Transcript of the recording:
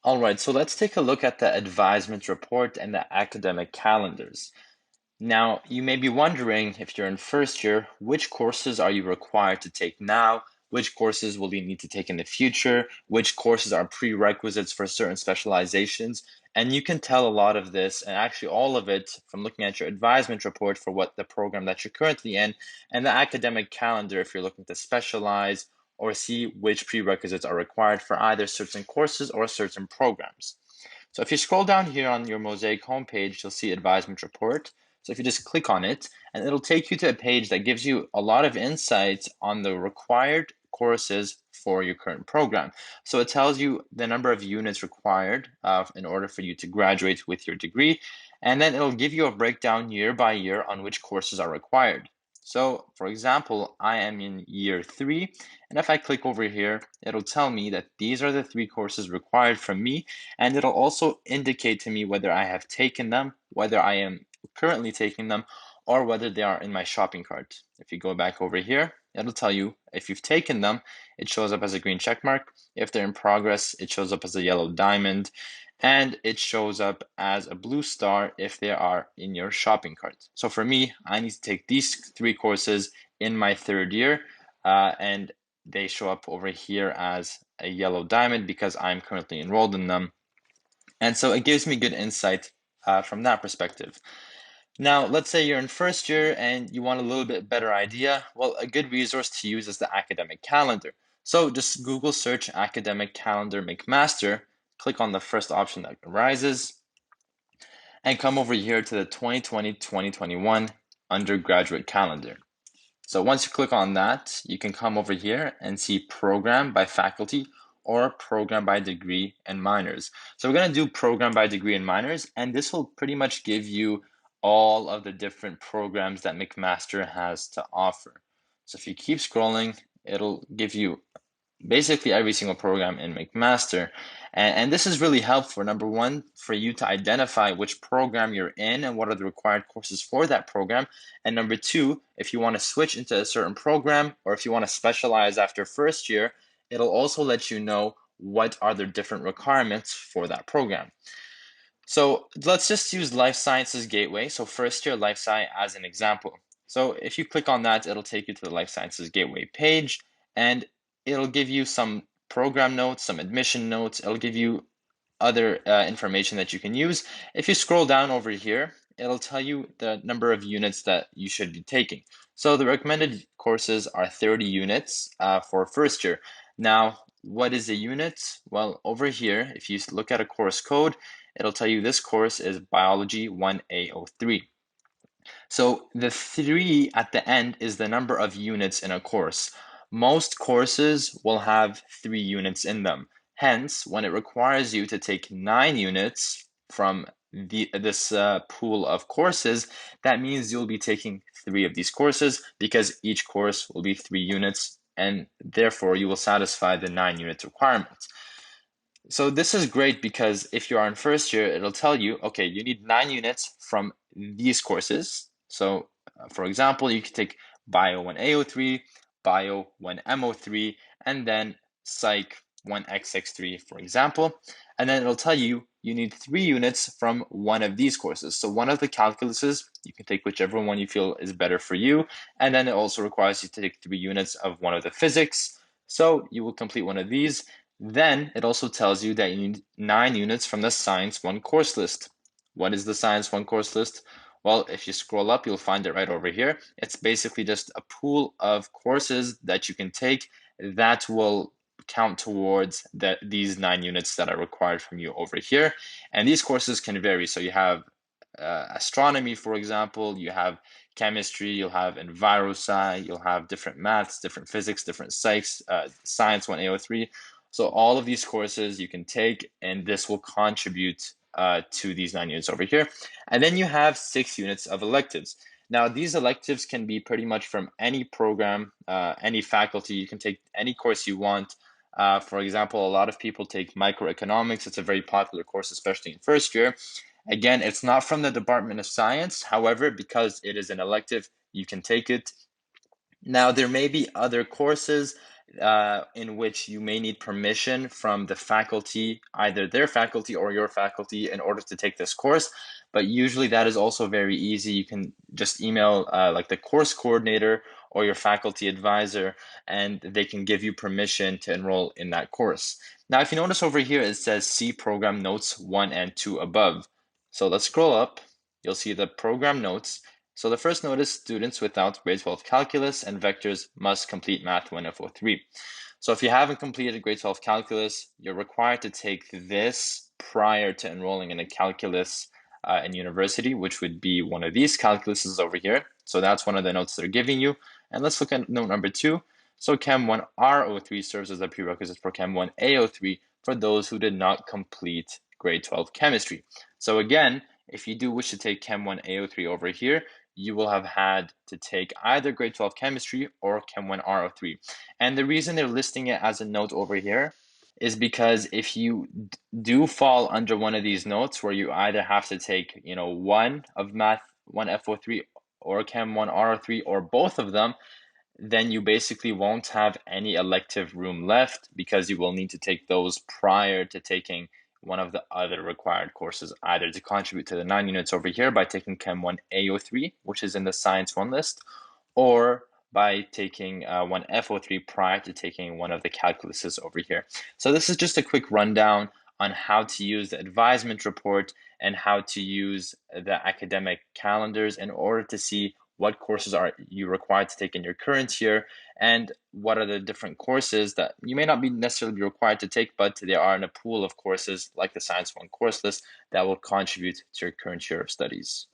All right, so let's take a look at the advisement report and the academic calendars. Now, you may be wondering if you're in first year, which courses are you required to take now? Which courses will you need to take in the future? Which courses are prerequisites for certain specializations? And you can tell a lot of this, and actually all of it, from looking at your advisement report for what the program that you're currently in, and the academic calendar if you're looking to specialize or see which prerequisites are required for either certain courses or certain programs. So if you scroll down here on your Mosaic homepage, you'll see advisement report. So if you just click on it, and it'll take you to a page that gives you a lot of insights on the required courses for your current program. So it tells you the number of units required in order for you to graduate with your degree, and then it'll give you a breakdown year by year on which courses are required. So for example, I am in year 3, and if I click over here, it'll tell me that these are the 3 courses required from me, and it'll also indicate to me whether I have taken them, whether I am currently taking them, or whether they are in my shopping cart. If you go back over here, it'll tell you if you've taken them, it shows up as a green check mark. If they're in progress, it shows up as a yellow diamond, and it shows up as a blue star if they are in your shopping cart. So for me, I need to take these 3 courses in my 3rd year, and they show up over here as a yellow diamond because I'm currently enrolled in them. And so it gives me good insight from that perspective. Now, let's say you're in first year and you want a little bit better idea. Well, a good resource to use is the academic calendar. So just Google search academic calendar McMaster, click on the first option that arises, and come over here to the 2020-2021 undergraduate calendar. So once you click on that, you can come over here and see program by faculty or program by degree and minors. So we're going to do program by degree and minors, and this will pretty much give you all of the different programs that McMaster has to offer. So if you keep scrolling, it'll give you basically every single program in McMaster. And this is really helpful, number one, for you to identify which program you're in and what are the required courses for that program. And number two, if you want to switch into a certain program or if you want to specialize after first year, it'll also let you know what are the different requirements for that program. So let's just use Life Sciences Gateway. So first year Life Sci as an example. So if you click on that, it'll take you to the Life Sciences Gateway page, and it'll give you some program notes, some admission notes. It'll give you other information that you can use. If you scroll down over here, it'll tell you the number of units that you should be taking. So the recommended courses are 30 units for first year. Now, what is a unit? Well, over here, if you look at a course code, it'll tell you this course is Biology 1A03. So the 3 at the end is the number of units in a course. Most courses will have 3 units in them. Hence, when it requires you to take 9 units from this pool of courses, that means you'll be taking 3 of these courses because each course will be 3 units, and therefore you will satisfy the 9 unit requirement. So this is great because if you are in first year, it'll tell you, okay, you need 9 units from these courses. So for example, you could take Bio 1A03, Bio 1M03, and then Psych 1XX3, for example. And then it'll tell you you need 3 units from one of these courses. So one of the calculuses, you can take whichever one you feel is better for you. And then it also requires you to take 3 units of one of the physics. So you will complete one of these. Then it also tells you that you need 9 units from the Science 1 course list. What is the Science 1 course list? Well, if you scroll up, you'll find it right over here. It's basically just a pool of courses that you can take that will count towards these 9 units that are required from you over here. And these courses can vary. So you have astronomy, for example, you have chemistry, you'll have envirosci, you'll have different maths, different physics, different psychs, Science 1A03. So all of these courses you can take, and this will contribute to these 9 units over here. And then you have 6 units of electives. Now, these electives can be pretty much from any program, any faculty. You can take any course you want. For example, a lot of people take microeconomics. It's a very popular course, especially in first year. Again, it's not from the Department of Science. However, because it is an elective, you can take it. Now, there may be other courses in which you may need permission from the faculty, either their faculty or your faculty, in order to take this course. But usually that is also very easy. You can just email like the course coordinator or your faculty advisor, and they can give you permission to enroll in that course. Now, if you notice over here, it says see program notes 1 and 2 above. So let's scroll up. You'll see the program notes. So the first note is students without grade 12 calculus and vectors must complete Math 1 F03. So if you haven't completed grade 12 calculus, you're required to take this prior to enrolling in a calculus in university, which would be one of these calculuses over here. So that's one of the notes they're giving you. And let's look at note number 2. So Chem 1 R03 serves as a prerequisite for Chem 1 A03 for those who did not complete grade 12 chemistry. So again, if you do wish to take Chem 1 A03 over here, you will have had to take either grade 12 chemistry or Chem 1 R03. And the reason they're listing it as a note over here is because if you do fall under one of these notes where you either have to take, one of Math 1 F03 or Chem 1 R03 or both of them, then you basically won't have any elective room left because you will need to take those prior to taking one of the other required courses, either to contribute to the 9 units over here by taking Chem 1 AO3, which is in the Science 1 list, or by taking 1 FO3 prior to taking one of the calculuses over here. So this is just a quick rundown on how to use the advisement report and how to use the academic calendars in order to see what courses are you required to take in your current year and what are the different courses that you may not be necessarily required to take, but they are in a pool of courses like the Science 1 course list that will contribute to your current year of studies.